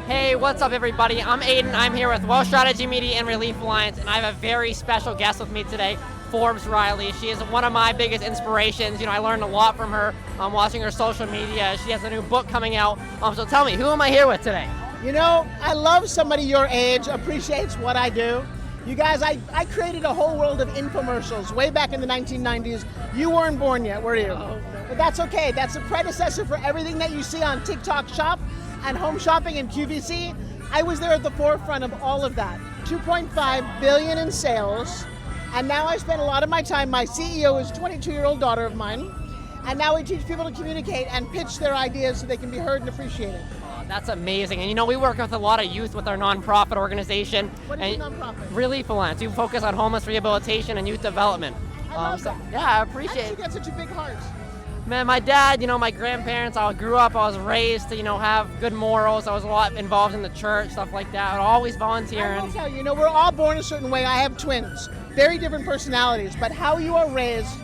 Hey, what's up everybody? I'm Aiden. I'm here with Wealth Strategy Media and Relief Alliance, and I have a very special guest with me today, Forbes Riley. She is one of my biggest inspirations. I learned a lot from her watching her social media. She has a new book coming out. So tell me, who am I here with today? I love somebody your age appreciates what I do. You guys, I created a whole world of infomercials way back in the 1990s. You weren't born yet, were you? Oh. But that's okay. That's a predecessor for everything that you see on TikTok Shop and Home Shopping and QVC. I was there at the forefront of all of that. 2.5 billion in sales. And now I spend a lot of my time, my CEO is a 22-year-old daughter of mine. And now we teach people to communicate and pitch their ideas so they can be heard and appreciated. That's amazing. And we work with a lot of youth with our nonprofit organization. What is your nonprofit? Relief Alliance. We focus on homeless rehabilitation and youth development. I love that. Yeah, I appreciate How it. did you get such a big heart? Man, my dad, my grandparents, I grew up, I was raised to, have good morals. I was a lot involved in the church, stuff like that. I'd always volunteer. I will tell you, we're all born a certain way. I have twins, very different personalities, but how you are raised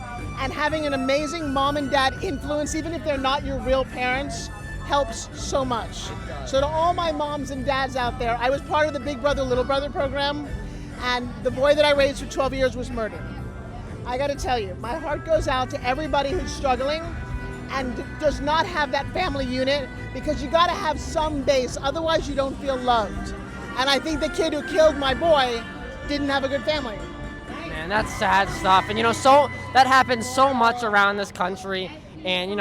and having an amazing mom and dad influence, even if they're not your real parents, helps so much. So to all my moms and dads out there, I was part of the Big Brother, Little Brother program, and the boy that I raised for 12 years was murdered. I gotta tell you, my heart goes out to everybody who's struggling and does not have that family unit, because you gotta have some base, otherwise you don't feel loved. And I think the kid who killed my boy didn't have a good family. Man, that's sad stuff. And so that happens so much around this country. And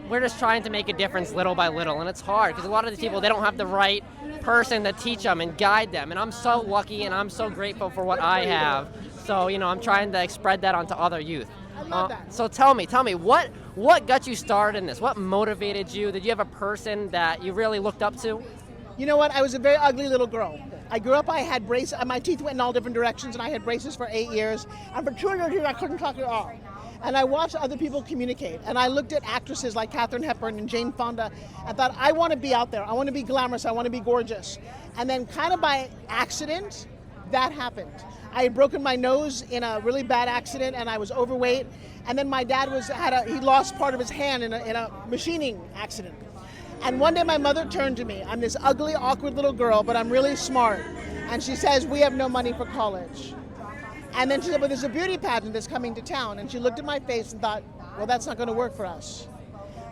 we're just trying to make a difference little by little, and it's hard because a lot of these people, they don't have the right person to teach them and guide them. And I'm so lucky and I'm so grateful for what I have. So I'm trying to spread that onto other youth. I love that. So tell me, what got you started in this? What motivated you? Did you have a person that you really looked up to? You know what? I was a very ugly little girl. I grew up, I had braces, my teeth went in all different directions, and I had braces for 8 years. And for 2 years, I couldn't talk at all. And I watched other people communicate. And I looked at actresses like Katharine Hepburn and Jane Fonda and thought, I want to be out there. I want to be glamorous. I want to be gorgeous. And then kind of by accident, that happened. I had broken my nose in a really bad accident, and I was overweight. And then my dad he lost part of his hand in a machining accident. And one day my mother turned to me. I'm this ugly, awkward little girl, but I'm really smart. And she says, we have no money for college. And then she said, well, there's a beauty pageant that's coming to town. And she looked at my face and thought, well, that's not going to work for us.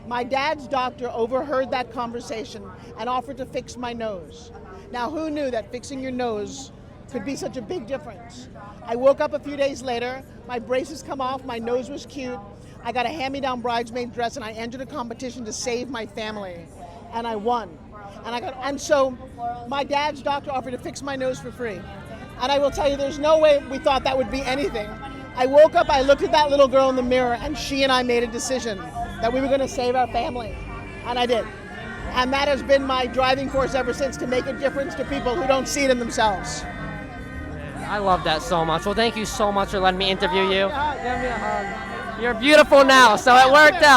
My dad's doctor overheard that conversation and offered to fix my nose. Now, who knew that fixing your nose could be such a big difference? I woke up a few days later, my braces come off, my nose was cute. I got a hand-me-down bridesmaid dress, and I entered a competition to save my family, and I won. And so my dad's doctor offered to fix my nose for free. And I will tell you, there's no way we thought that would be anything. I woke up, I looked at that little girl in the mirror, and she and I made a decision that we were going to save our family, and I did. And that has been my driving force ever since, to make a difference to people who don't see it in themselves. I love that so much. Well, thank you so much for letting me interview you. Give me a hug. You're beautiful now, so it worked out.